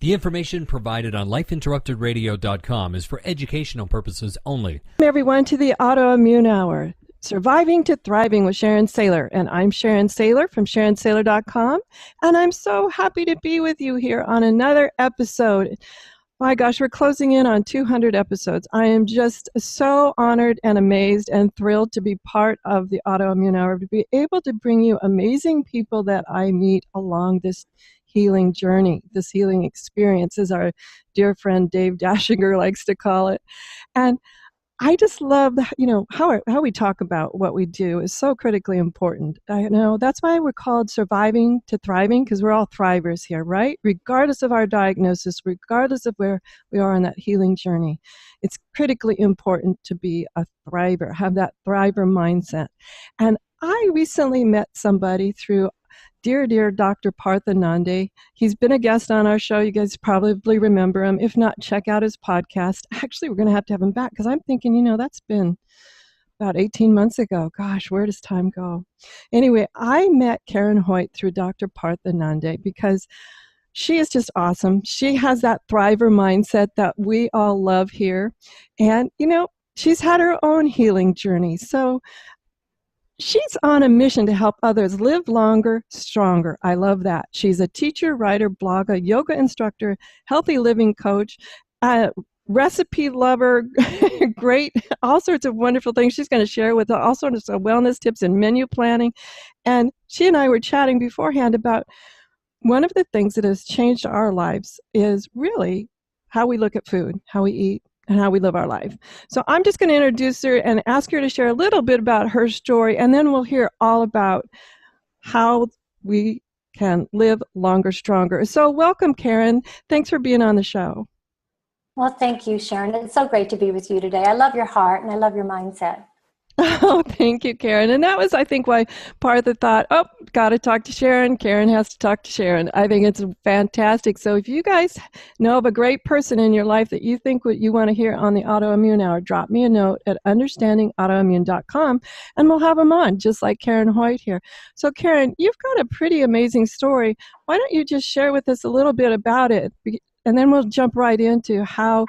The information provided on lifeinterruptedradio.com is for educational purposes only. Welcome everyone to the Autoimmune Hour, Surviving to Thriving with Sharon Sayler. And I'm Sharon Sayler from SharonSayler.com. And I'm so happy to be with you here on another episode. My gosh, we're closing in on 200 episodes. I am just so honored and amazed and thrilled to be part of the Autoimmune Hour, to be able to bring you amazing people that I meet along this healing journey, this healing experience, as our dear friend Dave Dashinger likes to call it. And I just love, how we talk about what we do is so critically important. I know that's why we're called Surviving to Thriving, because we're all thrivers here, right? Regardless of our diagnosis, regardless of where we are on that healing journey, it's critically important to be a thriver, have that thriver mindset. And I recently met somebody through dear Dr. Partha Nande. He's been a guest on our show. You guys probably remember him. If not, check out his podcast. Actually, we're going to have him back because I'm thinking, that's been about 18 months ago. Gosh, where does time go? Anyway, I met Karen Hoyt through Dr. Partha Nande because she is just awesome. She has that thriver mindset that we all love here. And, she's had her own healing journey. So she's on a mission to help others live longer, stronger. I love that. She's a teacher, writer, blogger, yoga instructor, healthy living coach, recipe lover, great, all sorts of wonderful things she's going to share with us, all sorts of wellness tips and menu planning. And she and I were chatting beforehand about one of the things that has changed our lives is really how we look at food, how we eat, and how we live our life. So I'm just going to introduce her and ask her to share a little bit about her story, and then we'll hear all about how we can live longer, stronger. So welcome, Karen. Thanks for being on the show. Well, thank you, Sharon. It's so great to be with you today. I love your heart and I love your mindset. Oh, thank you, Karen. And that was, I think, why Partha thought, got to talk to Sharon. Karen has to talk to Sharon. I think it's fantastic. So if you guys know of a great person in your life that you think what you want to hear on the Autoimmune Hour, drop me a note at understandingautoimmune.com and we'll have them on, just like Karen Hoyt here. So Karen, you've got a pretty amazing story. Why don't you just share with us a little bit about it? And then we'll jump right into how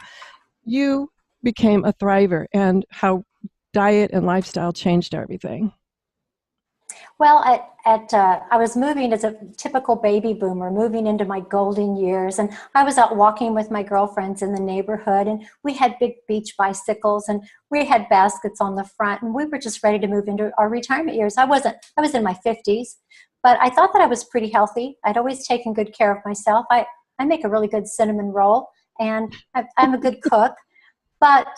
you became a thriver and how diet and lifestyle changed everything. Well, I was moving as a typical baby boomer, moving into my golden years, and I was out walking with my girlfriends in the neighborhood, and we had big beach bicycles, and we had baskets on the front, and we were just ready to move into our retirement years. I was in my 50s, but I thought that I was pretty healthy. I'd always taken good care of myself. I make a really good cinnamon roll, and I'm a good cook, but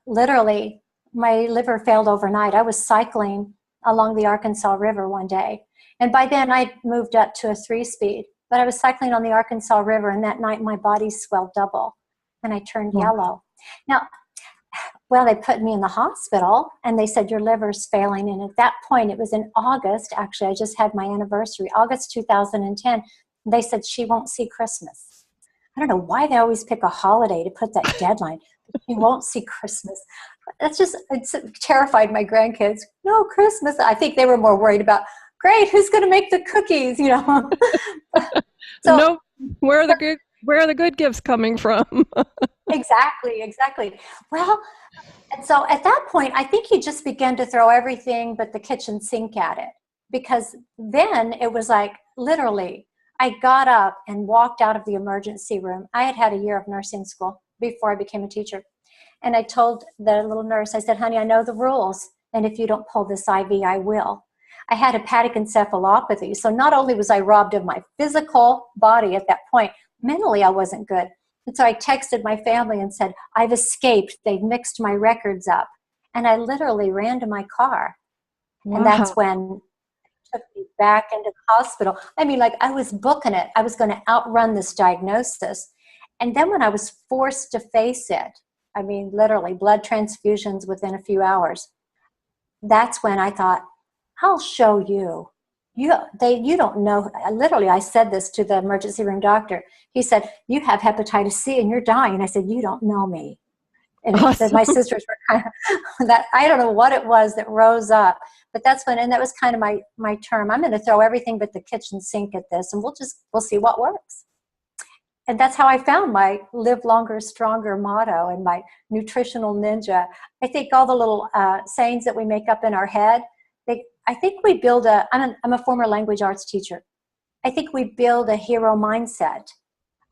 literally, my liver failed overnight. I was cycling along the Arkansas River one day, and by then I'd moved up to a 3-speed, but I was cycling on the Arkansas River, and that night my body swelled double, and I turned yellow. Now, they put me in the hospital, and they said, your liver's failing, and at that point, it was in August, actually, I just had my anniversary, August 2010, they said, she won't see Christmas. I don't know why they always pick a holiday to put that deadline. You won't see Christmas. It's terrified my grandkids. No, Christmas. I think they were more worried about, great, who's going to make the cookies, So, no, where are the good gifts coming from? Exactly. Well, and so at that point, I think he just began to throw everything but the kitchen sink at it. Because then it was like, literally, I got up and walked out of the emergency room. I had a year of nursing school before I became a teacher. And I told the little nurse, I said, honey, I know the rules. And if you don't pull this IV, I will. I had hepatic encephalopathy. So not only was I robbed of my physical body at that point, mentally I wasn't good. And so I texted my family and said, I've escaped. They've mixed my records up. And I literally ran to my car. Wow. And that's when it took me back into the hospital. I was booking it. I was going to outrun this diagnosis. And then when I was forced to face it, literally blood transfusions within a few hours, that's when I thought, I'll show you. You don't know. Literally, I said this to the emergency room doctor. He said, you have hepatitis C and you're dying. And I said, you don't know me. And awesome. My sisters were kind of that. I don't know what it was that rose up, but that's when, and that was kind of my term. I'm going to throw everything but the kitchen sink at this, and we'll see what works. And that's how I found my live longer, stronger motto and my nutritional ninja. I think all the little sayings that we make up in our head, I think we build I'm a former language arts teacher. I think we build a hero mindset.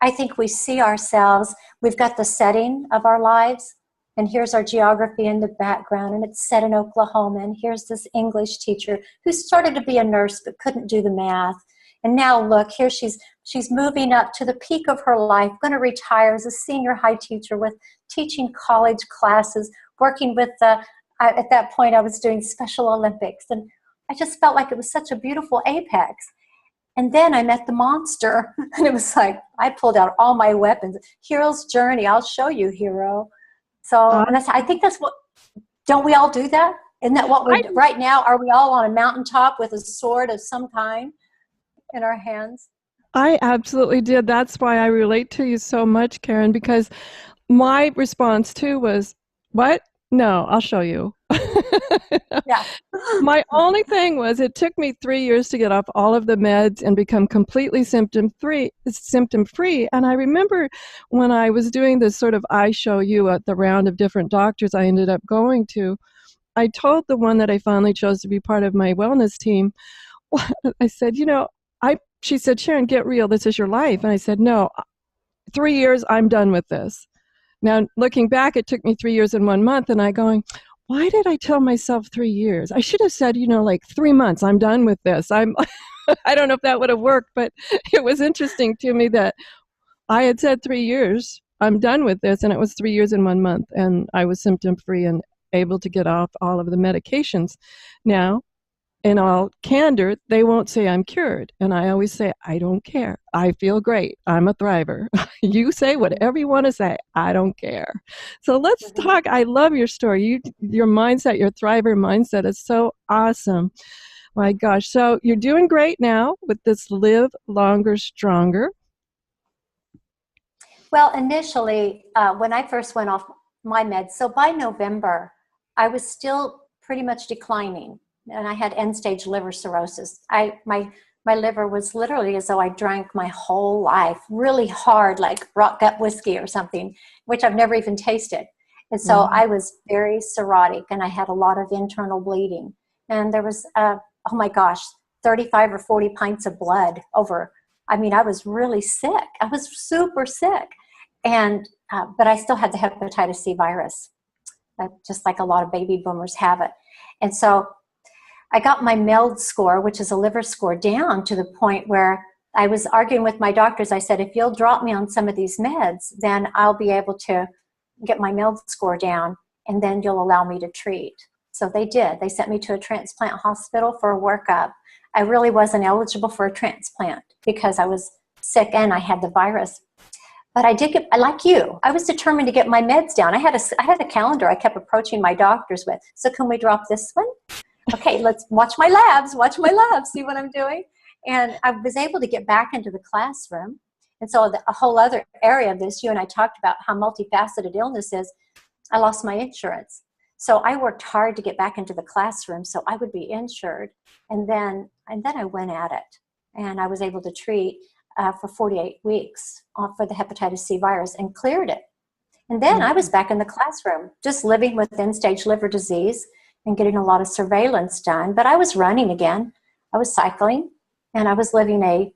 I think we see ourselves, we've got the setting of our lives, and here's our geography in the background, and it's set in Oklahoma, and here's this English teacher who started to be a nurse but couldn't do the math. And now look, here she's moving up to the peak of her life, going to retire as a senior high teacher with teaching college classes, working with at that point I was doing Special Olympics. And I just felt like it was such a beautiful apex. And then I met the monster, and it was like, I pulled out all my weapons. Hero's journey, I'll show you, hero. So, and I think that's what, don't we all do that? Isn't that what we're, right now, are we all on a mountaintop with a sword of some kind in our hands? I absolutely did. That's why I relate to you so much, Karen, because my response too was, what? No, I'll show you. Yeah. My only thing was it took me 3 years to get off all of the meds and become completely symptom free. And I remember when I was doing this sort of I show you at the round of different doctors I ended up going to, I told the one that I finally chose to be part of my wellness team, I said, she said, Sharon, get real. This is your life. And I said, no, 3 years, I'm done with this. Now, looking back, it took me 3 years and 1 month, and I going, why did I tell myself 3 years? I should have said, like 3 months, I'm done with this. I don't know if that would have worked, but it was interesting to me that I had said 3 years, I'm done with this, and it was 3 years and 1 month, and I was symptom-free and able to get off all of the medications. Now, in all candor, they won't say I'm cured. And I always say, I don't care. I feel great. I'm a thriver. You say whatever you want to say. I don't care. So let's talk. I love your story. Your mindset, your thriver mindset is so awesome. My gosh. So you're doing great now with this Live Longer, Stronger. Well, initially, when I first went off my meds, so by November, I was still pretty much declining. And I had end-stage liver cirrhosis. My liver was literally as though I drank my whole life really hard, like rock gut whiskey or something, which I've never even tasted. And so I was very cirrhotic, and I had a lot of internal bleeding. And there was, 35 or 40 pints of blood over. I mean, I was really sick. I was super sick. And but I still had the hepatitis C virus, just like a lot of baby boomers have it. And so I got my MELD score, which is a liver score, down to the point where I was arguing with my doctors. I said, if you'll drop me on some of these meds, then I'll be able to get my MELD score down, and then you'll allow me to treat. So they did. They sent me to a transplant hospital for a workup. I really wasn't eligible for a transplant because I was sick and I had the virus. But I did like you, I was determined to get my meds down. I had a calendar I kept approaching my doctors with. So can we drop this one? Okay, let's watch my labs, see what I'm doing. And I was able to get back into the classroom. And so a whole other area of this, you and I talked about how multifaceted illness is. I lost my insurance. So I worked hard to get back into the classroom so I would be insured. And then I went at it. And I was able to treat for 48 weeks for the hepatitis C virus and cleared it. And then I was back in the classroom, just living with end-stage liver disease and getting a lot of surveillance done. But I was running again. I was cycling, and I was living I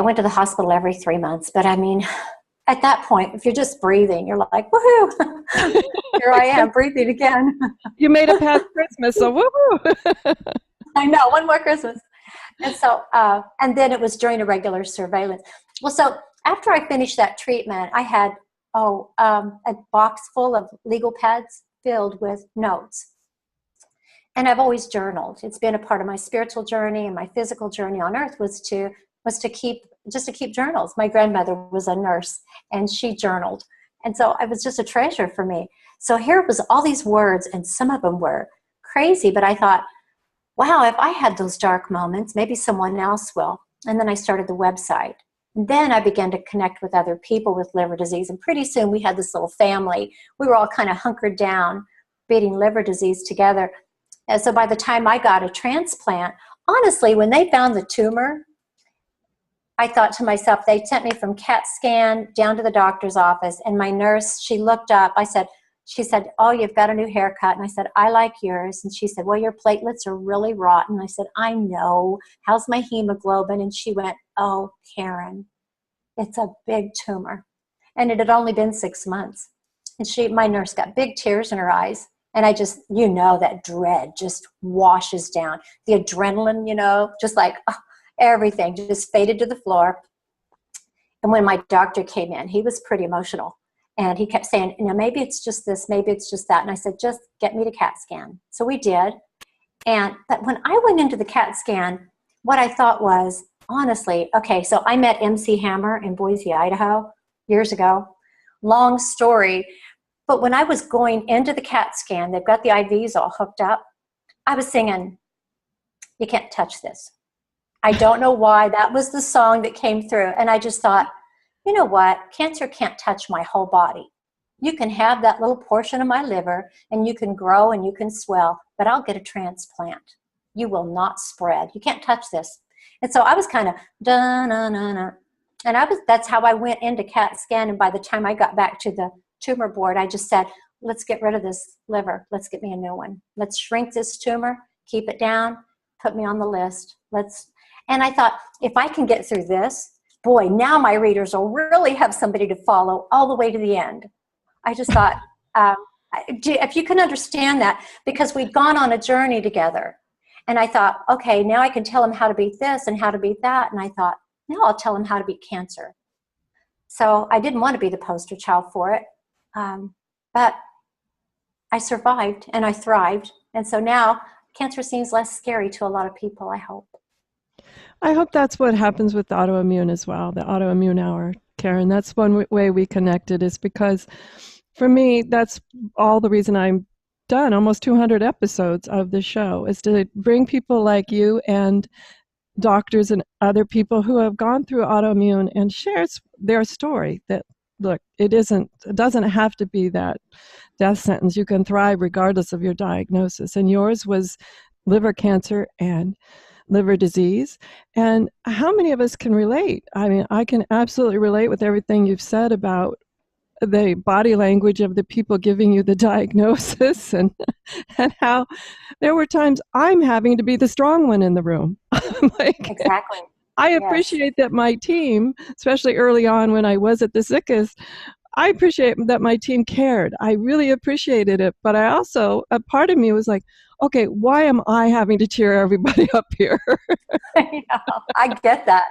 went to the hospital every 3 months. But I mean, at that point, if you're just breathing, you're like, woohoo, here I am breathing again. You made it past Christmas, so woohoo. I know, one more Christmas. And so, and then it was during a regular surveillance. Well, so after I finished that treatment, I had, a box full of legal pads filled with notes. And I've always journaled. It's been a part of my spiritual journey, and my physical journey on earth was to keep journals. My grandmother was a nurse, and she journaled. And so it was just a treasure for me. So here was all these words, and some of them were crazy, but I thought, wow, if I had those dark moments, maybe someone else will. And then I started the website. And then I began to connect with other people with liver disease. And pretty soon we had this little family. We were all kind of hunkered down, beating liver disease together. And so by the time I got a transplant, honestly, when they found the tumor, I thought to myself, they sent me from CAT scan down to the doctor's office, and my nurse, she looked up. She said, oh, you've got a new haircut. And I said, I like yours. And she said, well, your platelets are really rotten. I said, I know. How's my hemoglobin? And she went, oh, Karen, it's a big tumor. And it had only been 6 months. And my nurse got big tears in her eyes. And I just, that dread just washes down. The adrenaline, just like everything just faded to the floor. And when my doctor came in, he was pretty emotional. And he kept saying, maybe it's just this, maybe it's just that. And I said, just get me to CAT scan. So we did. But when I went into the CAT scan, what I thought was, honestly, okay, so I met MC Hammer in Boise, Idaho years ago. Long story. But when I was going into the CAT scan, they've got the IVs all hooked up. I was singing, you can't touch this. I don't know why. That was the song that came through. And I just thought, you know what? Cancer can't touch my whole body. You can have that little portion of my liver, and you can grow and you can swell, but I'll get a transplant. You will not spread. You can't touch this. And so I was kind of, da-na-na-na. And that's how I went into CAT scan. And by the time I got back to the tumor board, I just said, let's get rid of this liver. Let's get me a new one. Let's shrink this tumor, keep it down, put me on the list. And I thought, if I can get through this, boy, now my readers will really have somebody to follow all the way to the end. I just thought, if you can understand that, because we'd gone on a journey together. And I thought, okay, now I can tell them how to beat this and how to beat that. And I thought, now I'll tell them how to beat cancer. So I didn't want to be the poster child for it. But I survived and I thrived. And so now cancer seems less scary to a lot of people, I hope. I hope that's what happens with autoimmune as well, the autoimmune hour, Karen. That's one way we connected, is because for me, that's all the reason I've done almost 200 episodes of the show, is to bring people like you and doctors and other people who have gone through autoimmune and share their story, that, look, it doesn't have to be that death sentence. You can thrive regardless of your diagnosis. And yours was liver cancer and liver disease. And how many of us can relate? I mean, I can absolutely relate with everything you've said about the body language of the people giving you the diagnosis, and how there were times I'm having to be the strong one in the room. Exactly. I appreciate that my team, especially early on when I was at the sickest, I appreciate that my team cared. I really appreciated it. But I also, a part of me was like, okay, why am I having to cheer everybody up here? Yeah, I get that.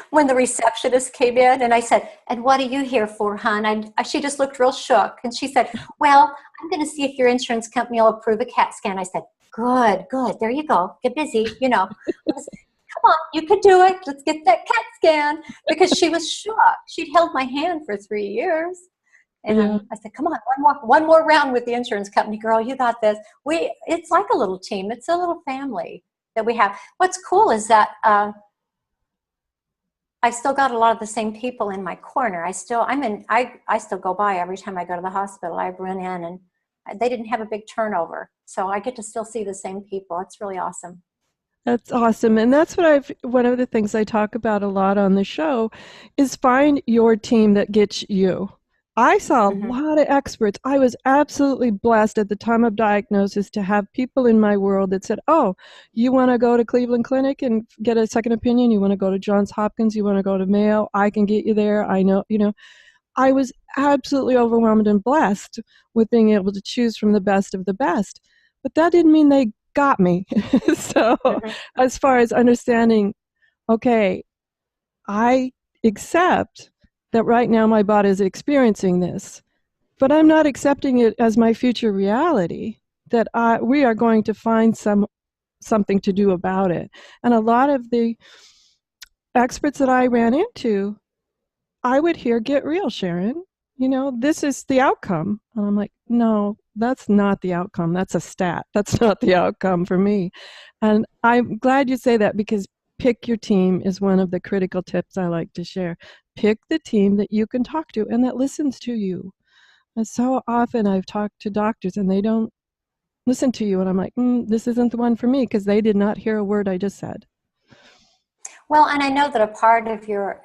When the receptionist came in and I said, and what are you here for, hon? She just looked real shook. And she said, well, I'm going to see if your insurance company will approve a CAT scan. I said, good. There you go. Get busy. Come on, you can do it. Let's get that CAT scan. Because she was shocked. She'd held my hand for 3 years. And I said, come on, one more round with the insurance company, girl, you got this. It's like a little team. It's a little family that we have. What's cool is that I still got a lot of the same people in my corner. I still go by every time I go to the hospital. I run in, and they didn't have a big turnover. So I get to still see the same people. It's really awesome. That's awesome. And that's one of the things I talk about a lot on the show is find your team that gets you. I saw a lot of experts. I was absolutely blessed at the time of diagnosis to have people in my world that said, oh, you want to go to Cleveland Clinic and get a second opinion? You want to go to Johns Hopkins? You want to go to Mayo? I can get you there. I know, I was absolutely overwhelmed and blessed with being able to choose from the best of the best. But that didn't mean they got me. So as far as understanding, okay, I accept that right now my body is experiencing this, but I'm not accepting it as my future reality, that we are going to find something to do about it. And a lot of the experts that I ran into, I would hear, get real, Sharon. This is the outcome. And I'm like, no, that's not the outcome. That's a stat. That's not the outcome for me. And I'm glad you say that, because pick your team is one of the critical tips I like to share. Pick the team that you can talk to and that listens to you. And so often I've talked to doctors and they don't listen to you. And I'm like, this isn't the one for me, because they did not hear a word I just said. Well, and I know that a part of your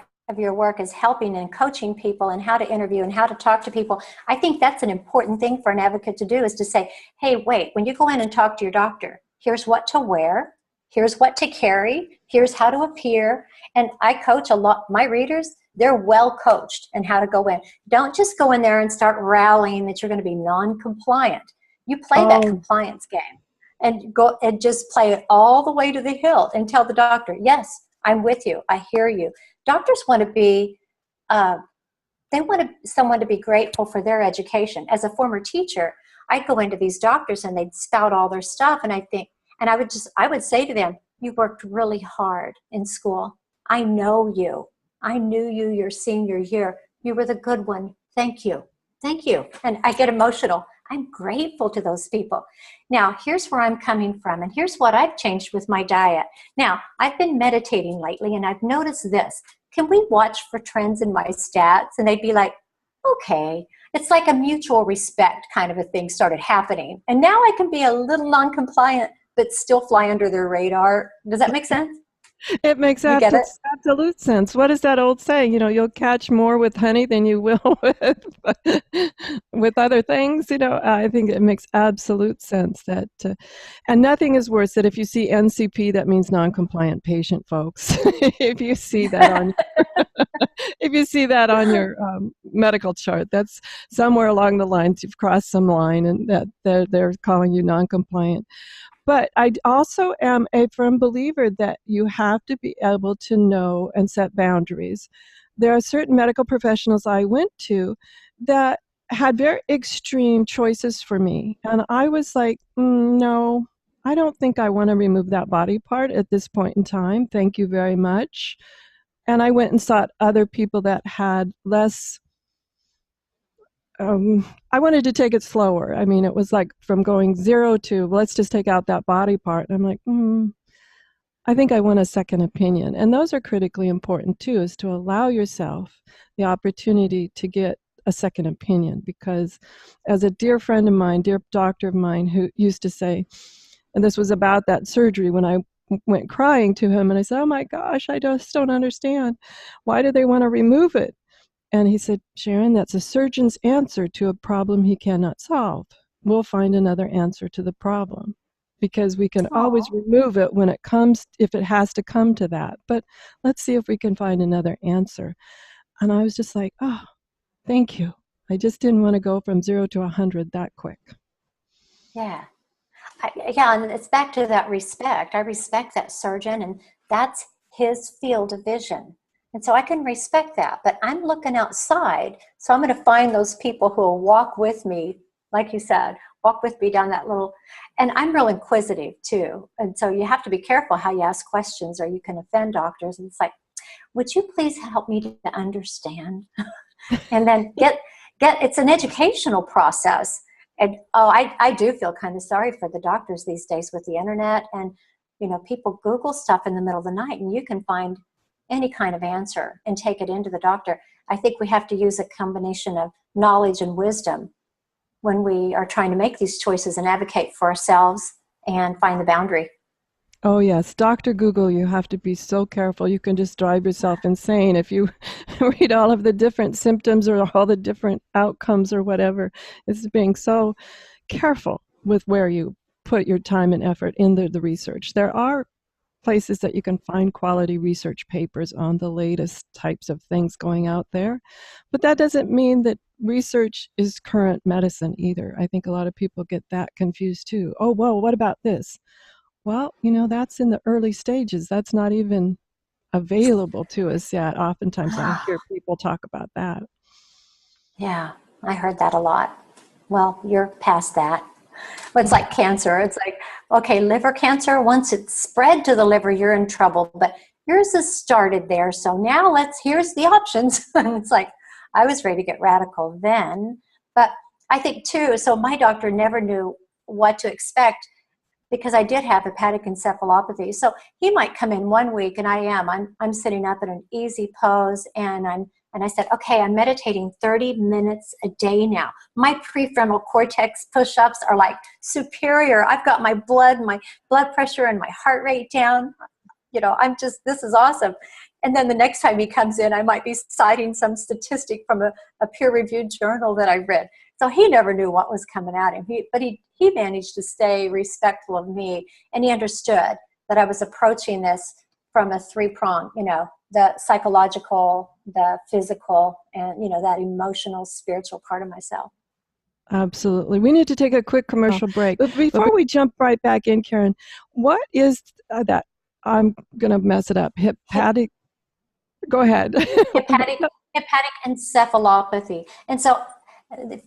work is helping and coaching people and how to interview and how to talk to people. I think that's an important thing for an advocate to do, is to say, hey, wait, when you go in and talk to your doctor, here's what to wear, here's what to carry, here's how to appear. And I coach a lot, my readers, they're well coached in how to go in. Don't just go in there and start rallying that you're going to be non-compliant. You play that compliance game and go and just play it all the way to the hilt and tell the doctor, yes, I'm with you, I hear you. Doctors want to be, they want someone to be grateful for their education. As a former teacher, I'd go into these doctors and they'd spout all their stuff, and I would say to them, you worked really hard in school. I know you. I knew you your senior year. You were the good one. Thank you. Thank you. And I get emotional. I'm grateful to those people. Now, here's where I'm coming from, and here's what I've changed with my diet. Now, I've been meditating lately, and I've noticed this. Can we watch for trends in my stats? And they'd be like, okay. It's like a mutual respect kind of a thing started happening. And now I can be a little non-compliant, but still fly under their radar. Does that make sense? It makes absolute sense. What is that old saying? You'll catch more with honey than you will with other things. I think it makes absolute sense that, and nothing is worse than if you see NCP, that means non-compliant patient, folks. If you see that on your medical chart, that's somewhere along the lines you've crossed some line, and that they're calling you non-compliant. But I also am a firm believer that you have to be able to know and set boundaries. There are certain medical professionals I went to that had very extreme choices for me. And I was like, no, I don't think I want to remove that body part at this point in time. Thank you very much. And I went and sought other people that had less. I wanted to take it slower. I mean, it was like from going 0 to, let's just take out that body part. And I'm like, I think I want a second opinion. And those are critically important too, is to allow yourself the opportunity to get a second opinion. Because as a dear friend of mine, dear doctor of mine, who used to say, and this was about that surgery, when I went crying to him and I said, oh my gosh, I just don't understand. Why do they want to remove it? And he said, Sharon, that's a surgeon's answer to a problem he cannot solve. We'll find another answer to the problem, because we can always remove it when it comes, if it has to come to that. But let's see if we can find another answer. And I was just like, oh, thank you. I just didn't want to go from 0 to 100 that quick. Yeah. And it's back to that respect. I respect that surgeon, and that's his field of vision. And so I can respect that, but I'm looking outside. So I'm going to find those people who will walk with me, like you said, walk with me down that little, and I'm real inquisitive too. And so you have to be careful how you ask questions, or you can offend doctors. And it's like, would you please help me to understand? And then it's an educational process. And I do feel kind of sorry for the doctors these days with the internet, and people Google stuff in the middle of the night, and you can find any kind of answer and take it into the doctor. I think we have to use a combination of knowledge and wisdom when we are trying to make these choices and advocate for ourselves and find the boundary. Oh yes, Dr. Google, you have to be so careful. You can just drive yourself insane if you read all of the different symptoms or all the different outcomes or whatever. It's being so careful with where you put your time and effort in the research. There are places that you can find quality research papers on the latest types of things going out there. But that doesn't mean that research is current medicine either. I think a lot of people get that confused too. Oh, well, what about this? Well, that's in the early stages. That's not even available to us yet. Oftentimes I hear people talk about that. Yeah, I heard that a lot. Well, you're past that. Well, it's like cancer. It's like, okay, liver cancer, once it's spread to the liver, you're in trouble. But yours has started there. So now here's the options. And it's like, I was ready to get radical then. But I think too, so my doctor never knew what to expect, because I did have hepatic encephalopathy. So he might come in one week, and I'm sitting up in an easy pose, and I said, okay, I'm meditating 30 minutes a day now. My prefrontal cortex push-ups are like superior. I've got my blood pressure and my heart rate down. this is awesome. And then the next time he comes in, I might be citing some statistic from a peer-reviewed journal that I read. So he never knew what was coming at him. But he managed to stay respectful of me, and he understood that I was approaching this from a three-prong, the psychological, the physical, and, that emotional, spiritual part of myself. Absolutely. We need to take a quick commercial break. But before we jump right back in, Karen, what is that? I'm going to mess it up. Hepatic. Go ahead. Hepatic encephalopathy. And so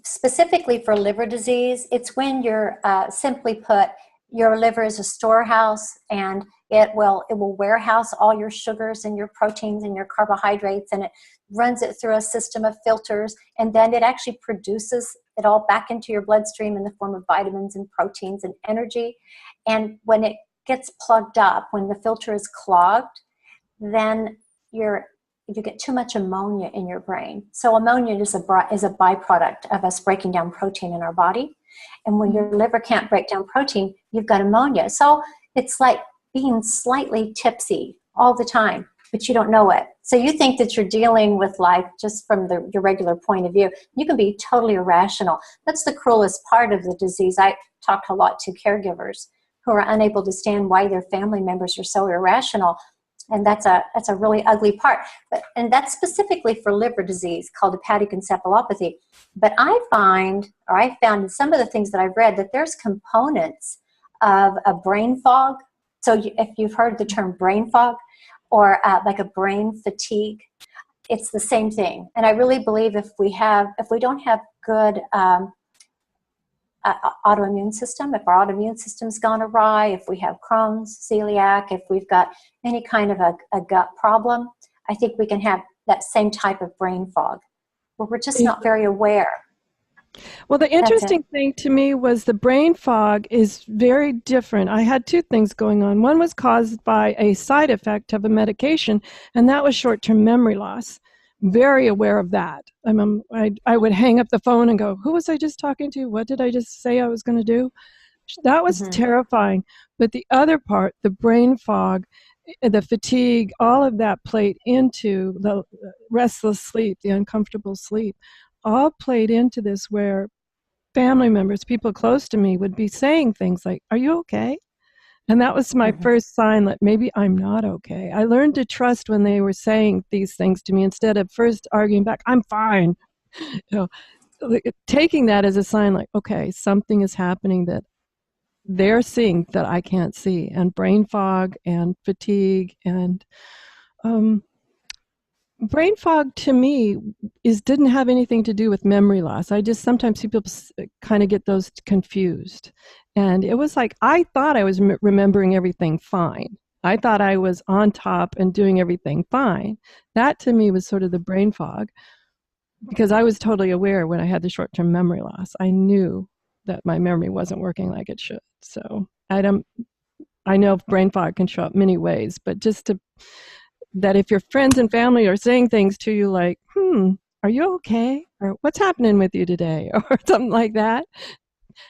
specifically for liver disease, it's when you're simply put, your liver is a storehouse, and it will warehouse all your sugars and your proteins and your carbohydrates, and it runs it through a system of filters, and then it actually produces it all back into your bloodstream in the form of vitamins and proteins and energy. And when it gets plugged up, when the filter is clogged, then you get too much ammonia in your brain. So ammonia is a byproduct of us breaking down protein in our body. And when your liver can't break down protein, you've got ammonia. So it's like being slightly tipsy all the time, but you don't know it. So you think that you're dealing with life just from your regular point of view. You can be totally irrational. That's the cruelest part of the disease. I talk a lot to caregivers who are unable to stand why their family members are so irrational. And that's a really ugly part. And that's specifically for liver disease called hepatic encephalopathy. But I found in some of the things that I've read that there's components of a brain fog. So if you've heard the term brain fog, or like a brain fatigue, it's the same thing. And I really believe if we don't have good autoimmune system, if our autoimmune system's gone awry, if we have Crohn's, celiac, if we've got any kind of a gut problem, I think we can have that same type of brain fog, where we're just not very aware. Well, the interesting thing to me was the brain fog is very different. I had two things going on. One was caused by a side effect of a medication, and that was short-term memory loss. Very aware of that. I would hang up the phone and go, who was I just talking to? What did I just say I was going to do? That was terrifying. But the other part, the brain fog, the fatigue, all of that played into the restless sleep, the uncomfortable sleep, all played into this, where family members, people close to me, would be saying things like, are you okay? And that was my first sign that maybe I'm not okay. I learned to trust when they were saying these things to me instead of first arguing back, I'm fine. Taking that as a sign like, okay, something is happening that they're seeing that I can't see. And brain fog and fatigue and brain fog to me didn't have anything to do with memory loss. Sometimes people kind of get those confused. And it was like, I thought I was remembering everything fine. I thought I was on top and doing everything fine. That to me was sort of the brain fog, because I was totally aware when I had the short-term memory loss. I knew that my memory wasn't working like it should. So I know brain fog can show up many ways, but that if your friends and family are saying things to you like, are you okay? Or what's happening with you today? Or something like that,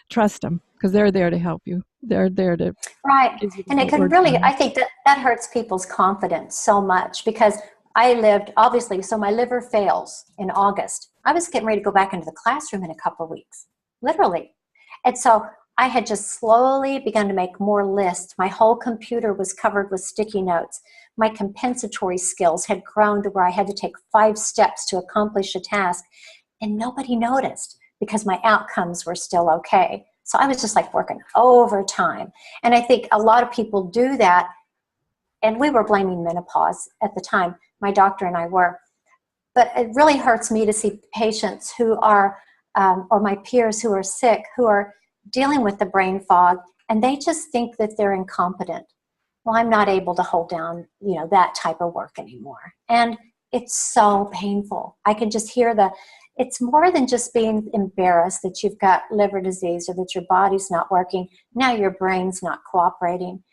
trust them, because they're there to help you. They're there to... Right. And it can really, I think that hurts people's confidence so much, because I lived, obviously, so my liver fails in August. I was getting ready to go back into the classroom in a couple of weeks, literally. And so I had just slowly begun to make more lists. My whole computer was covered with sticky notes. My compensatory skills had grown to where I had to take 5 steps to accomplish a task, and nobody noticed because my outcomes were still okay. So I was just like working overtime. And I think a lot of people do that, and we were blaming menopause at the time. My doctor and I were. But it really hurts me to see patients who are, or my peers who are sick, who are dealing with the brain fog, and they just think that they're incompetent. Well, I'm not able to hold down, that type of work anymore. And it's so painful. I can just hear it's more than just being embarrassed that you've got liver disease or that your body's not working. Now your brain's not cooperating.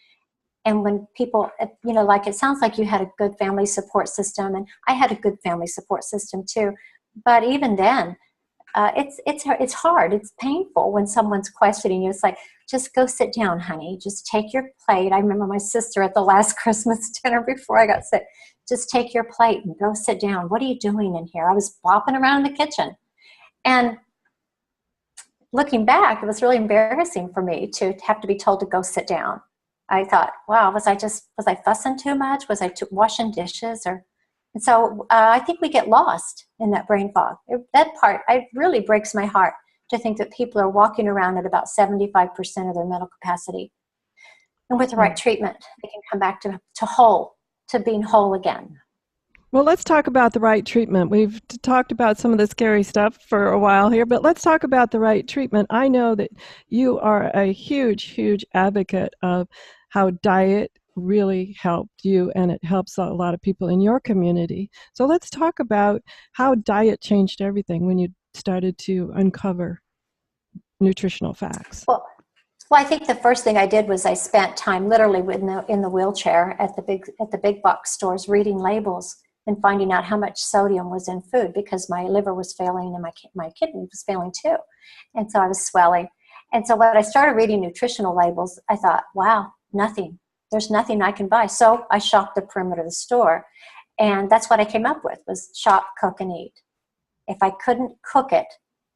And when people, like it sounds like you had a good family support system, and I had a good family support system too. But even then, it's hard. It's painful when someone's questioning you. It's like, just go sit down, honey. Just take your plate. I remember my sister at the last Christmas dinner before I got sick. Just take your plate and go sit down. What are you doing in here? I was bopping around in the kitchen. And looking back, it was really embarrassing for me to have to be told to go sit down. I thought, wow, was I fussing too much? Was I washing dishes? And so I think we get lost in that brain fog. That part, it really breaks my heart to think that people are walking around at about 75% of their mental capacity. And with the right treatment, they can come back to being whole again. Well, let's talk about the right treatment. We've talked about some of the scary stuff for a while here, but let's talk about the right treatment. I know that you are a huge, huge advocate of how diet really helped you, and it helps a lot of people in your community. So let's talk about how diet changed everything when you started to uncover nutritional facts. Well, I think the first thing I did was I spent time literally in the wheelchair at the big box stores reading labels and finding out how much sodium was in food, because my liver was failing and my kidney was failing too. And so I was swelling. And so when I started reading nutritional labels, I thought, wow, nothing. There's nothing I can buy. So I shopped the perimeter of the store. And that's what I came up with, was shop, cook, and eat. If I couldn't cook it,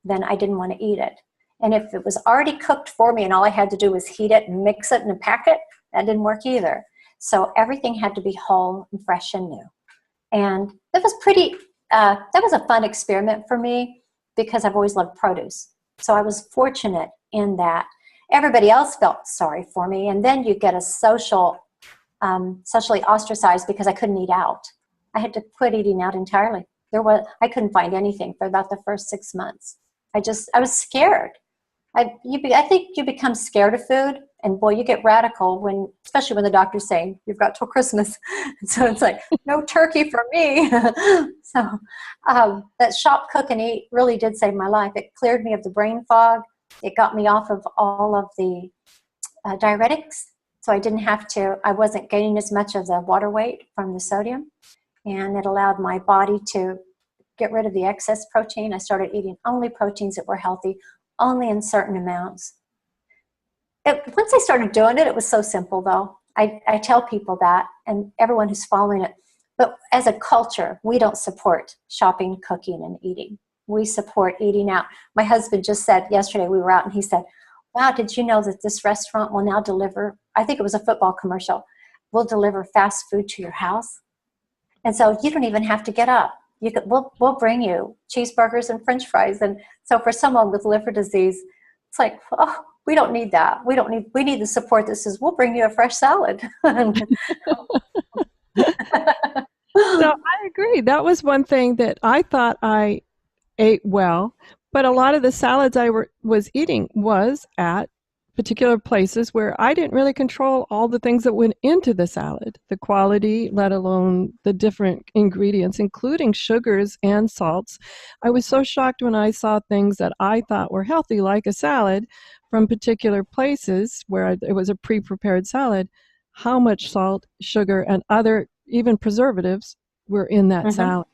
then I didn't want to eat it. And if it was already cooked for me and all I had to do was heat it and mix it and pack it, that didn't work either. So everything had to be whole and fresh and new. And that was a fun experiment for me, because I've always loved produce. So I was fortunate in that everybody else felt sorry for me. And then you get a socially ostracized because I couldn't eat out. I had to quit eating out entirely. I couldn't find anything for about the first 6 months. I was scared. I think you become scared of food, and boy, you get radical especially when the doctor's saying you've got till Christmas. So it's like, no turkey for me. So that shop, cook, and eat really did save my life. It cleared me of the brain fog. It got me off of all of the diuretics, so I wasn't gaining as much of the water weight from the sodium, and it allowed my body to get rid of the excess protein. I started eating only proteins that were healthy, only in certain amounts. Once I started doing it, it was so simple, though. I tell people that, and everyone who's following it. But as a culture, we don't support shopping, cooking, and eating. We support eating out. My husband just said yesterday, we were out, and he said, wow, did you know that this restaurant will now deliver, I think it was a football commercial, will deliver fast food to your house? And so you don't even have to get up. We'll bring you cheeseburgers and French fries. And so for someone with liver disease, it's like, oh, we don't need that. We need the support that says, we'll bring you a fresh salad. So I agree. That was one thing that I thought I ate well, but a lot of the salads I was eating was at particular places where I didn't really control all the things that went into the salad, the quality, let alone the different ingredients, including sugars and salts. I was so shocked when I saw things that I thought were healthy, like a salad, from particular places where it was a pre-prepared salad, how much salt, sugar, and other even preservatives were in that salad.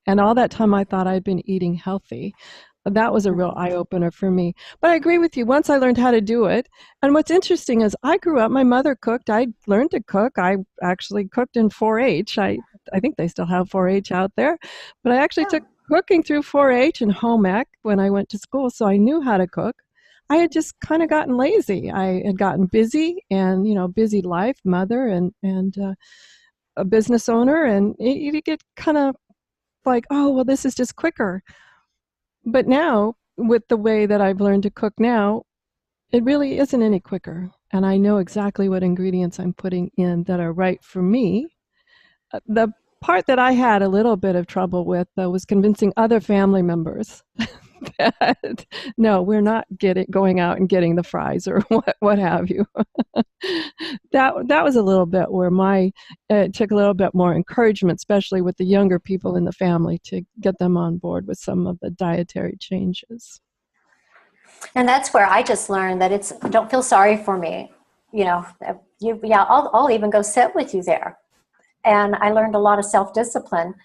And all that time I thought I'd been eating healthy. That was a real eye-opener for me. But I agree with you. Once I learned how to do it, and what's interesting is I grew up, my mother cooked. I learned to cook. I actually cooked in 4-H. I think they still have 4-H out there. But I actually took cooking through 4-H and home ec when I went to school, so I knew how to cook. I had just kind of gotten lazy. I had gotten busy and, busy life, mother and a business owner, and you get kind of like, oh, well, this is just quicker. But now, with the way that I've learned to cook now, it really isn't any quicker. And I know exactly what ingredients I'm putting in that are right for me. The part that I had a little bit of trouble with, though, was convincing other family members that, no, we're not going out and getting the fries or what have you. That was a little bit where it took a little bit more encouragement, especially with the younger people in the family, to get them on board with some of the dietary changes. And that's where I just learned that don't feel sorry for me. I'll even go sit with you there. And I learned a lot of self-discipline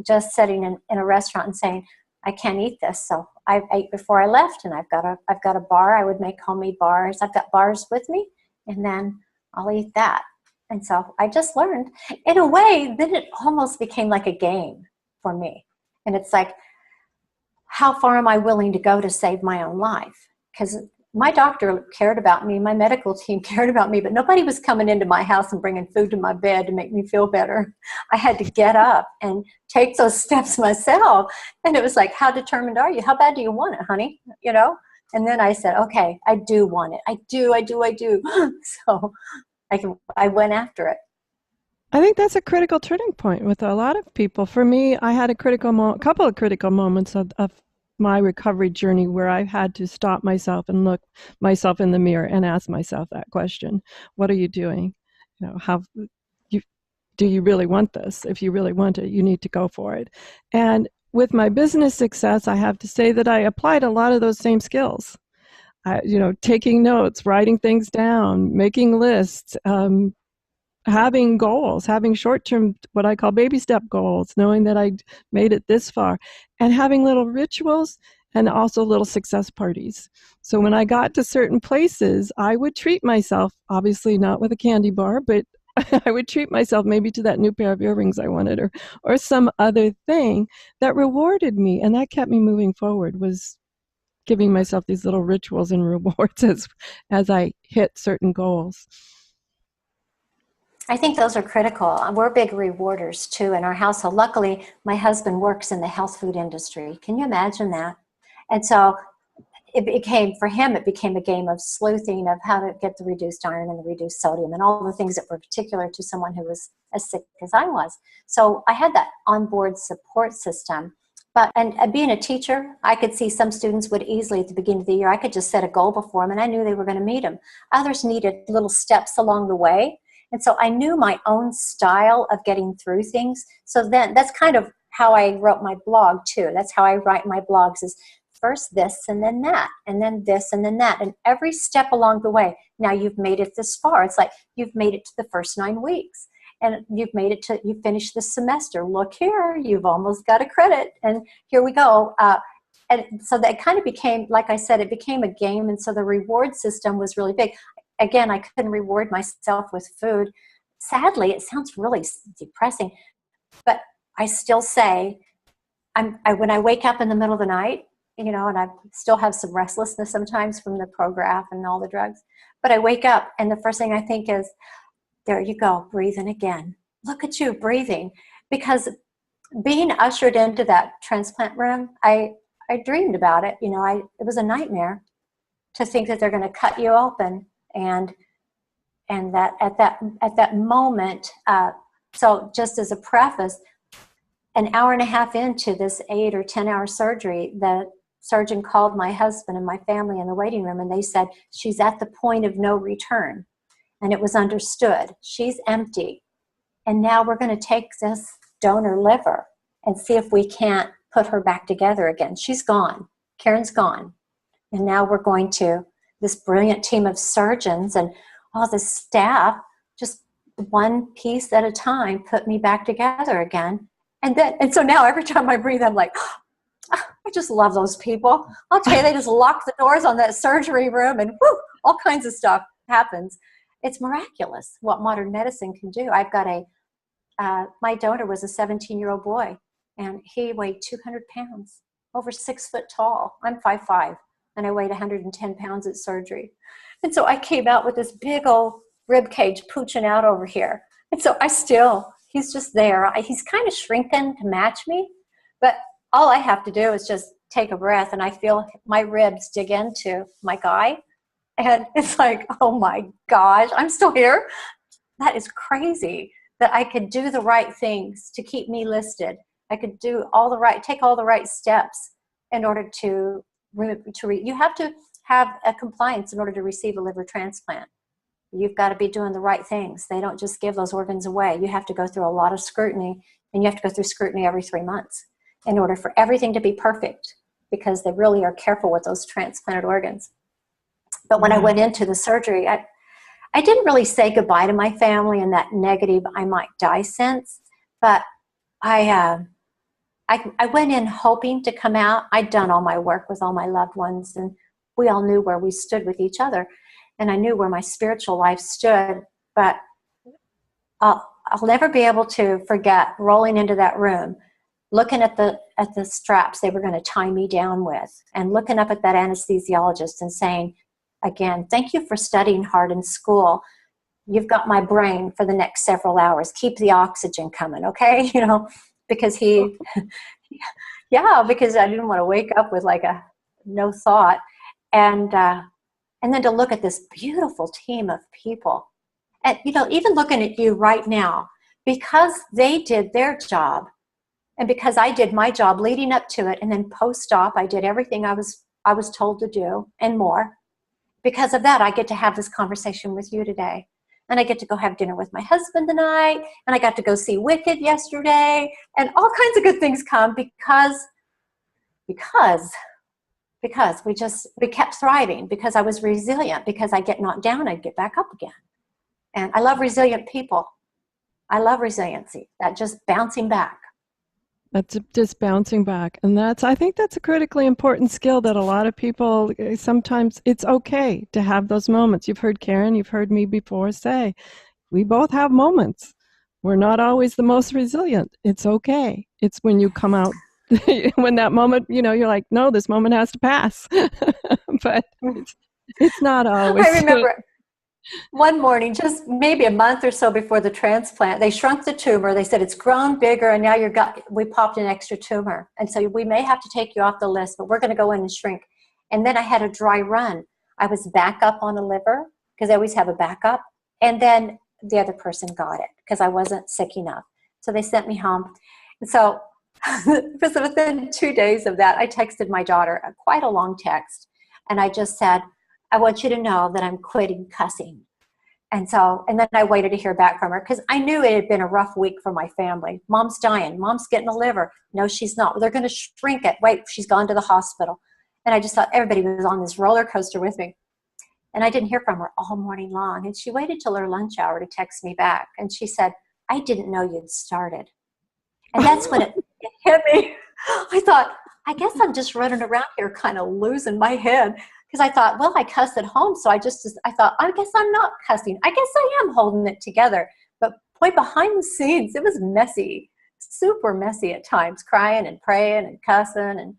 just sitting in a restaurant and saying, I can't eat this. So I ate before I left, and I've got a bar. I would make homemade bars. I've got bars with me, and then I'll eat that. And so I just learned, in a way, then it almost became like a game for me. And it's like, how far am I willing to go to save my own life? Because my doctor cared about me, my medical team cared about me, but nobody was coming into my house and bringing food to my bed to make me feel better. I had to get up and take those steps myself. And it was like, how determined are you? How bad do you want it, honey? You know? And then I said, okay, I do want it. I do. So I went after it. I think that's a critical turning point with a lot of people. For me, I had a couple of critical moments of my recovery journey where I had to stop myself and look myself in the mirror and ask myself that question: what are you doing? You know, do you really want this? If you really want it, you need to go for it. And with my business success, I have to say that I applied a lot of those same skills. Taking notes, writing things down, making lists, having goals, having short-term, what I call baby step goals, knowing that I made it this far, and having little rituals and also little success parties. So when I got to certain places, I would treat myself, obviously not with a candy bar, but I would treat myself maybe to that new pair of earrings I wanted, or some other thing that rewarded me. And that kept me moving forward, was giving myself these little rituals and rewards as I hit certain goals. I think those are critical. We're big rewarders too in our household. Luckily, my husband works in the health food industry. Can you imagine that? And so it became a game of sleuthing of how to get the reduced iron and the reduced sodium and all the things that were particular to someone who was as sick as I was. So I had that onboard support system. And being a teacher, I could see some students would easily, at the beginning of the year, I could just set a goal before them and I knew they were going to meet them. Others needed little steps along the way. And so I knew my own style of getting through things. So then that's kind of how I wrote my blog too. That's how I write my blogs, is first this and then that, and then this and then that. And every step along the way, now you've made it this far. It's like you've made it to the first 9 weeks. And you finished the semester. Look here, you've almost got a credit. And here we go. And so that kind of became, like I said, it became a game. And so the reward system was really big. Again, I couldn't reward myself with food. Sadly, it sounds really depressing, but I still say, when I wake up in the middle of the night, and I still have some restlessness sometimes from the Prograf and all the drugs, but I wake up and the first thing I think is, there you go, breathing again. Look at you breathing. Because being ushered into that transplant room, I dreamed about it. It was a nightmare to think that they're going to cut you open. And that at that moment, so just as a preface, an hour and a half into this 8 or 10 hour surgery, the surgeon called my husband and my family in the waiting room, and they said, she's at the point of no return. And it was understood. She's empty. And now we're going to take this donor liver and see if we can't put her back together again. She's gone. Karen's gone. And now we're going to, this brilliant team of surgeons and all the staff, just one piece at a time, put me back together again. And so now every time I breathe, I'm like, I just love those people. I'll tell you, they just lock the doors on that surgery room and whoo, all kinds of stuff happens. It's miraculous what modern medicine can do. I've got my donor was a 17-year-old boy, and he weighed 200 pounds, over 6 foot tall. I'm 5'5", and I weighed 110 pounds at surgery. And so I came out with this big old rib cage pooching out over here. And so he's just there. He's kind of shrinking to match me, but all I have to do is just take a breath, and I feel my ribs dig into my guy. And it's like, oh my gosh, I'm still here. That is crazy that I could do the right things to keep me listed. I could take all the right steps in order to you have to have a compliance in order to receive a liver transplant. You've got to be doing the right things. They don't just give those organs away. You have to go through a lot of scrutiny, and you have to go through scrutiny every 3 months in order for everything to be perfect, because they really are careful with those transplanted organs. But when I went into the surgery, I didn't really say goodbye to my family in that negative, I might die sense, but I I went in hoping to come out. I'd done all my work with all my loved ones, and we all knew where we stood with each other. And I knew where my spiritual life stood. But I'll never be able to forget rolling into that room, looking at the straps they were going to tie me down with, and looking up at that anesthesiologist and saying, again, thank you for studying hard in school. You've got my brain for the next several hours. Keep the oxygen coming, okay? Because because I didn't want to wake up with like a no thought. And then to look at this beautiful team of people. And, even looking at you right now, because they did their job, and because I did my job leading up to it, and then post-op, I did everything I was told to do and more. Because of that, I get to have this conversation with you today. And I get to go have dinner with my husband tonight. And I got to go see Wicked yesterday. And all kinds of good things come because we kept thriving, because I was resilient, because I get knocked down, I'd get back up again. And I love resilient people. I love resiliency, that just bouncing back. That's just bouncing back. And I think that's a critically important skill that a lot of people, sometimes it's okay to have those moments. You've heard Karen, you've heard me before say, we both have moments. We're not always the most resilient. It's okay. It's when you come out, when that moment, you're like, no, this moment has to pass. But it's not always. I remember one morning, just maybe a month or so before the transplant, they shrunk the tumor. They said it's grown bigger, and now we popped an extra tumor. And so we may have to take you off the list, but we're going to go in and shrink. And then I had a dry run. I was back up on a liver, because I always have a backup. And then the other person got it because I wasn't sick enough. So they sent me home. And so within 2 days of that, I texted my daughter quite a long text. And I just said, I want you to know that I'm quitting cussing. And then I waited to hear back from her, because I knew it had been a rough week for my family. Mom's dying. Mom's getting a liver. No, she's not. They're going to shrink it. Wait, she's gone to the hospital. And I just thought everybody was on this roller coaster with me. And I didn't hear from her all morning long. And she waited till her lunch hour to text me back. And she said, I didn't know you'd started. And that's when it hit me. I thought, I guess I'm just running around here kind of losing my head. Because I thought, well, I cuss at home. So I thought, I guess I'm not cussing. I guess I am holding it together. But boy, behind the scenes, it was messy, super messy at times, crying and praying and cussing and,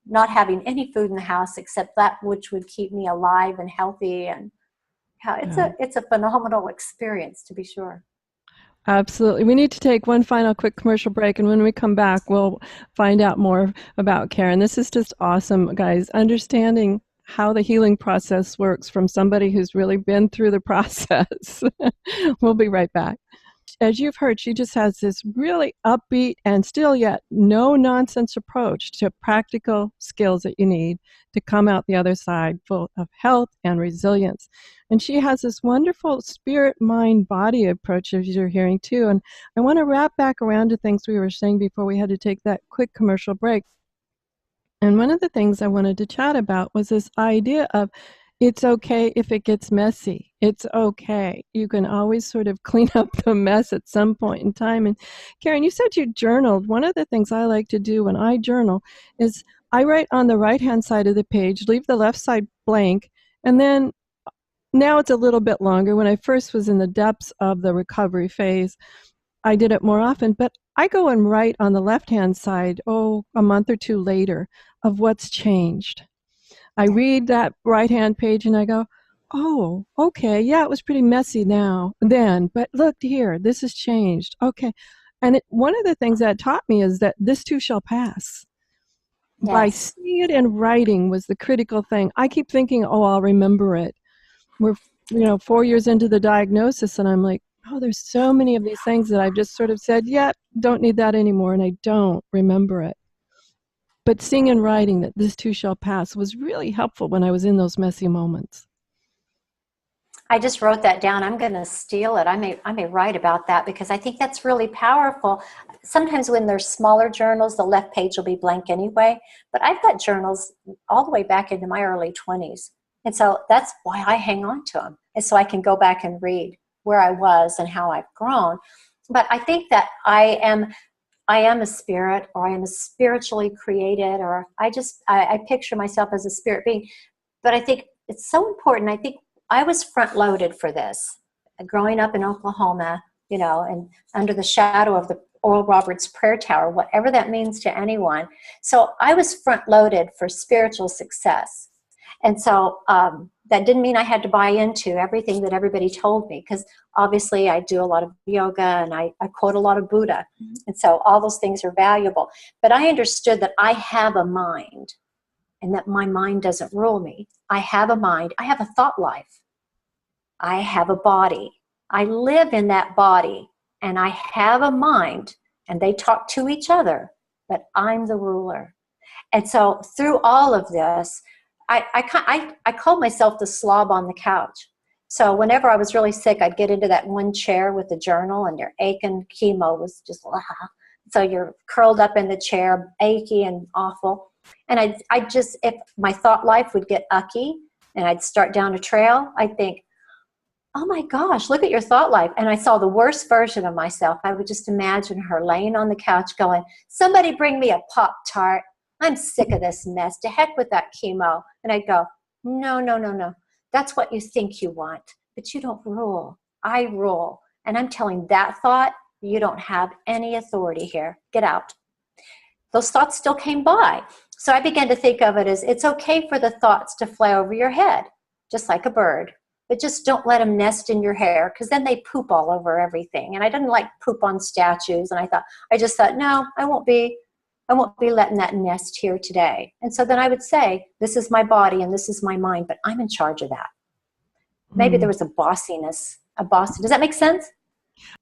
not having any food in the house except that which would keep me alive and healthy. And it's a phenomenal experience, to be sure. Absolutely. We need to take one final quick commercial break, and when we come back, we'll find out more about Karen. This is just awesome, guys. Understanding how the healing process works from somebody who's really been through the process. We'll be right back. As you've heard, she just has this really upbeat and still yet no-nonsense approach to practical skills that you need to come out the other side full of health and resilience. And she has this wonderful spirit, mind, body approach, as you're hearing too. And I want to wrap back around to things we were saying before we had to take that quick commercial break. And one of the things I wanted to chat about was this idea of it's okay if it gets messy. It's okay. You can always sort of clean up the mess at some point in time. And Karen, you said you journaled. One of the things I like to do when I journal is I write on the right-hand side of the page, leave the left side blank, and then now it's a little bit longer. When I first was in the depths of the recovery phase, I did it more often, but I go and write on the left-hand side, a month or two later, of what's changed. I read that right-hand page and I go, oh, okay, yeah, it was pretty messy then, but look here, this has changed. Okay. And one of the things that taught me is that this too shall pass. Yes. By seeing it in writing was the critical thing. I keep thinking, I'll remember it. We're 4 years into the diagnosis, and I'm like, there's so many of these things that I've just sort of said, don't need that anymore, and I don't remember it. But seeing in writing that this too shall pass was really helpful when I was in those messy moments. I just wrote that down. I'm going to steal it. I may write about that, because I think that's really powerful. Sometimes when there's smaller journals, the left page will be blank anyway. But I've got journals all the way back into my early 20s. And so that's why I hang on to them, is so I can go back and read where I was and how I've grown. But I think that I am I am a spirit, or I am a spiritually created, or I picture myself as a spirit being. But I think it's so important. I think I was front loaded for this. Growing up in Oklahoma, and under the shadow of the Oral Roberts Prayer Tower, whatever that means to anyone. So I was front loaded for spiritual success. And so that didn't mean I had to buy into everything that everybody told me, because obviously I do a lot of yoga and I quote a lot of Buddha. And so all those things are valuable. But I understood that I have a mind and that my mind doesn't rule me. I have a mind. I have a thought life. I have a body. I live in that body, and I have a mind, and they talk to each other, but I'm the ruler. And so through all of this, I called myself the slob on the couch. So whenever I was really sick, I'd get into that one chair with the journal, and your aching chemo was just, so you're curled up in the chair, achy and awful. And I just, if my thought life would get ucky and I'd start down a trail, I'd think, oh my gosh, look at your thought life. And I saw the worst version of myself. I would just imagine her laying on the couch going, somebody bring me a Pop-Tart. I'm sick of this mess. To heck with that chemo. And I'd go, no. That's what you think you want, but you don't rule. I rule. And I'm telling that thought, you don't have any authority here. Get out. Those thoughts still came by. So I began to think of it as, it's okay for the thoughts to fly over your head, just like a bird. But just don't let them nest in your hair, because then they poop all over everything. And I didn't like poop on statues. And I just thought, no, I won't be letting that nest here today. And so then I would say, this is my body and this is my mind, but I'm in charge of that. Maybe there was a bossiness. Does that make sense?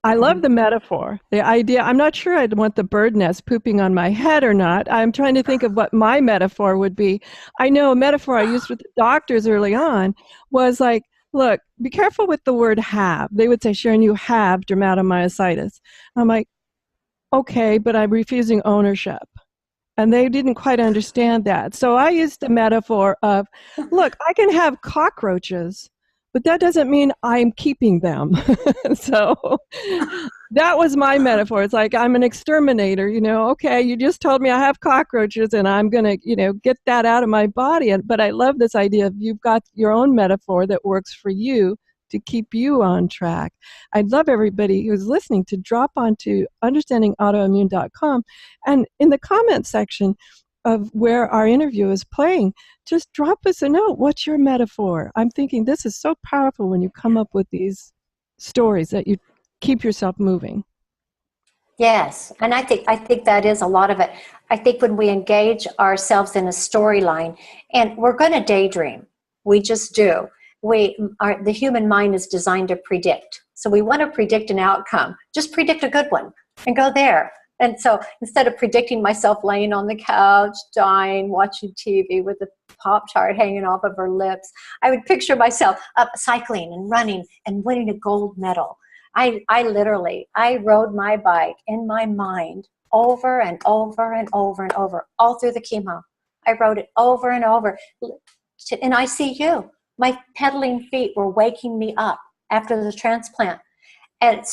I love the metaphor, the idea. I'm not sure I'd want the bird nest pooping on my head or not. I'm trying to think of what my metaphor would be. I know a metaphor I used with the doctors early on was like, look, be careful with the word have. They would say, Sharon, you have dermatomyositis. I'm like, okay, but I'm refusing ownership. And they didn't quite understand that. So I used the metaphor of, look, I can have cockroaches, but that doesn't mean I'm keeping them. So that was my metaphor. It's like, I'm an exterminator, okay, you just told me I have cockroaches and I'm going to, get that out of my body. But I love this idea of you've got your own metaphor that works for you to keep you on track. I'd love everybody who's listening to drop onto understandingautoimmune.com, and in the comment section of where our interview is playing, just drop us a note. What's your metaphor? I'm thinking this is so powerful when you come up with these stories that you keep yourself moving. Yes, and I think that is a lot of it. I think when we engage ourselves in a storyline, and we're going to daydream, we just do. The human mind is designed to predict. So we want to predict an outcome. Just predict a good one and go there. And so instead of predicting myself laying on the couch, dying, watching TV with a Pop-Tart hanging off of her lips, I would picture myself up cycling and running and winning a gold medal. I rode my bike in my mind over and over and over and over, all through the chemo. I rode it over and over. In ICU, my pedaling feet were waking me up after the transplant. And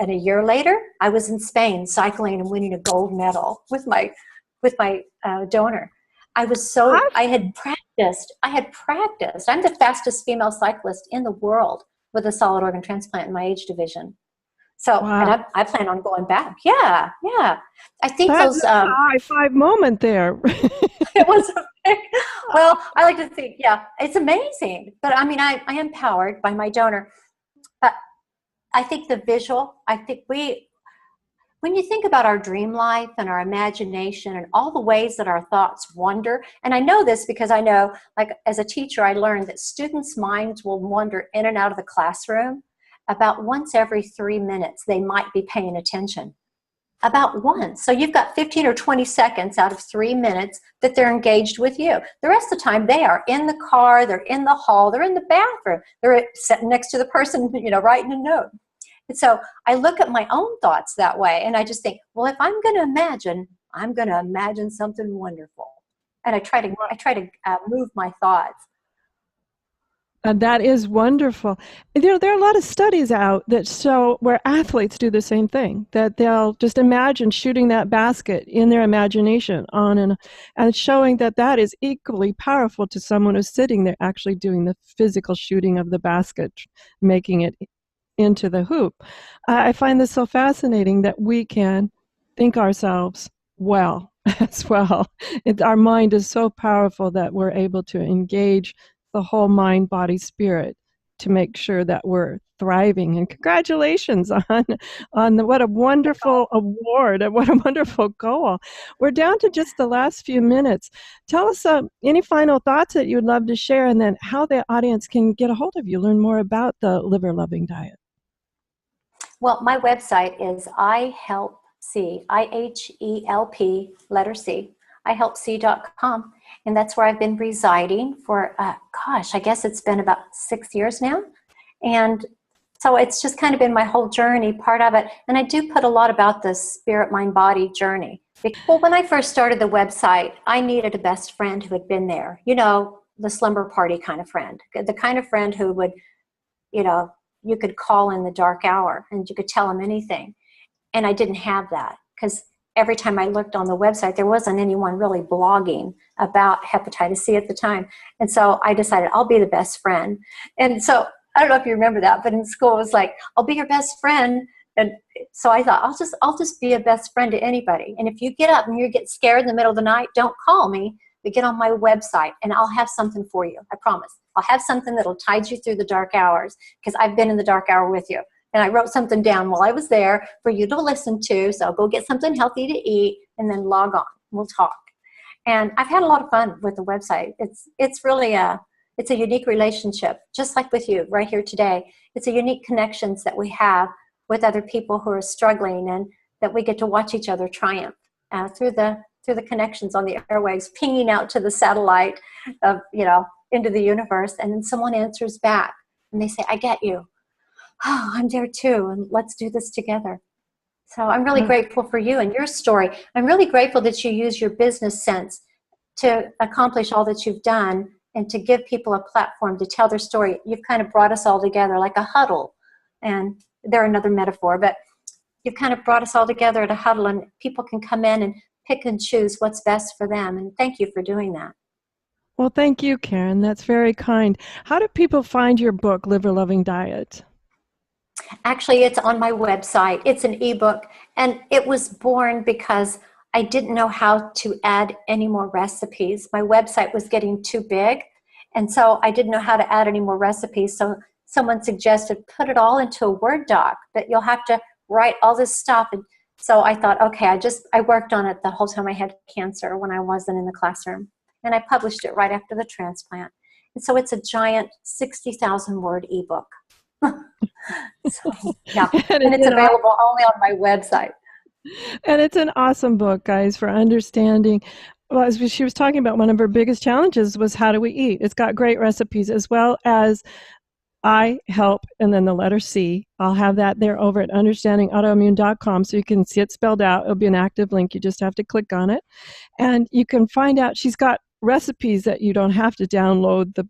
a year later, I was in Spain cycling and winning a gold medal with my donor. I had practiced. I'm the fastest female cyclist in the world with a solid organ transplant in my age division. So, wow. And I plan on going back. Yeah. I think that's a high five moment there. It was well, I like to think, it's amazing. But I mean, I am powered by my donor. But I think the visual, when you think about our dream life and our imagination and all the ways that our thoughts wander, and I know this because I know, like as a teacher, I learned that students' minds will wander in and out of the classroom about once every 3 minutes. They might be paying attention. About once. So you've got 15 or 20 seconds out of 3 minutes that they're engaged with you. The rest of the time they are in the car, they're in the hall, they're in the bathroom, they're sitting next to the person, writing a note. And so I look at my own thoughts that way, and I just think, well, if I'm going to imagine something wonderful. And I try to move my thoughts. That is wonderful. There are a lot of studies out that show where athletes do the same thing, that they'll just imagine shooting that basket in their imagination and showing that that is equally powerful to someone who's sitting there actually doing the physical shooting of the basket, making it into the hoop. I find this so fascinating that we can think ourselves well as well. Our mind is so powerful that we're able to engage the whole mind, body, spirit to make sure that we're thriving. And congratulations what a wonderful award and what a wonderful goal. We're down to just the last few minutes. Tell us any final thoughts that you'd love to share, and then how the audience can get a hold of you, learn more about the liver loving diet. Well, my website is IHelpC, IHELP, letter C, IHelpC.com. And that's where I've been residing for, I guess it's been about 6 years now. And so it's just kind of been my whole journey, part of it. And I do put a lot about the spirit, mind, body journey. Well, when I first started the website, I needed a best friend who had been there. You know, the slumber party kind of friend. The kind of friend who would, you could call in the dark hour and you could tell them anything. And I didn't have that because every time I looked on the website, there wasn't anyone really blogging about hepatitis C at the time. And so I decided I'll be the best friend. And so I don't know if you remember that, but in school it was like, I'll be your best friend. And so I thought, I'll just be a best friend to anybody. And if you get up and you get scared in the middle of the night, don't call me, but get on my website and I'll have something for you. I promise. I'll have something that'll tide you through the dark hours because I've been in the dark hour with you. And I wrote something down while I was there for you to listen to. So go get something healthy to eat and then log on. We'll talk. And I've had a lot of fun with the website. It's really it's a unique relationship, just like with you right here today. It's a unique connections that we have with other people who are struggling, and that we get to watch each other triumph through the connections on the airwaves, pinging out to the satellite of, into the universe. And then someone answers back and they say, I get you. Oh, I'm there too. And let's do this together. So I'm really grateful for you and your story. I'm really grateful that you use your business sense to accomplish all that you've done and to give people a platform to tell their story. You've kind of brought us all together like a huddle. And they're another metaphor, but you've kind of brought us all together at a huddle, and people can come in and pick and choose what's best for them. And thank you for doing that. Well, thank you, Karen. That's very kind. How do people find your book, Liver Loving Diet? Actually, it's on my website. It's an ebook, and it was born because I didn't know how to add any more recipes. My website was getting too big, and so I didn't know how to add any more recipes. So someone suggested put it all into a Word doc, but you'll have to write all this stuff. And so I thought, okay, I worked on it the whole time I had cancer when I wasn't in the classroom. And I published it right after the transplant. And so it's a giant 60,000 word ebook. So, yeah. And it's available only on my website. And it's an awesome book, guys, for understanding. Well, as she was talking about, one of her biggest challenges was how do we eat? It's got great recipes, as well as I help, and then the letter C. I'll have that there over at understandingautoimmune.com, so you can see it spelled out. It'll be an active link. You just have to click on it. And you can find out, she's got recipes that you don't have to download the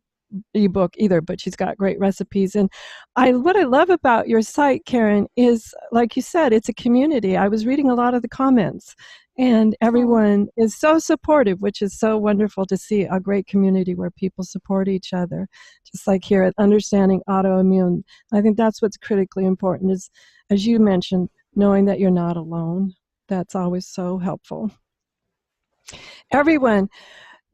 ebook either, but she's got great recipes. And what I love about your site, Karen, is, like you said, it's a community. I was reading a lot of the comments, and everyone is so supportive, which is so wonderful to see, a great community where people support each other, just like here at Understanding Autoimmune. I think that's what's critically important, is, as you mentioned, knowing that you're not alone. That's always so helpful. Everyone,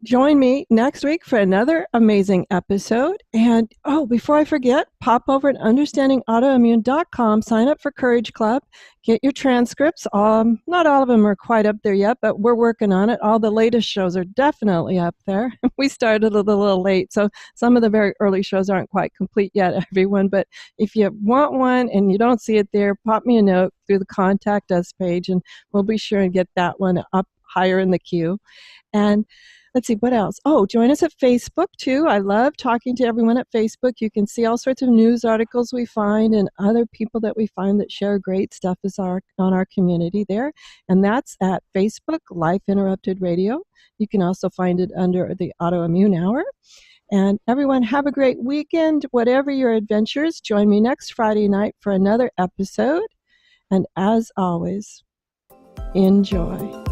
join me next week for another amazing episode. And before I forget, pop over at understandingautoimmune.com, sign up for Courage Club, get your transcripts. Not all of them are quite up there yet, but we're working on it. All the latest shows are definitely up there. We started a little late, so some of the very early shows aren't quite complete yet, everyone. But if you want one and you don't see it there, pop me a note through the Contact Us page, and we'll be sure and get that one up higher in the queue. And let's see, what else? Join us at Facebook, too. I love talking to everyone at Facebook. You can see all sorts of news articles we find and other people that we find that share great stuff on our community there. And that's at Facebook, Life Interrupted Radio. You can also find it under the Autoimmune Hour. And everyone, have a great weekend. Whatever your adventures, join me next Friday night for another episode. And as always, enjoy.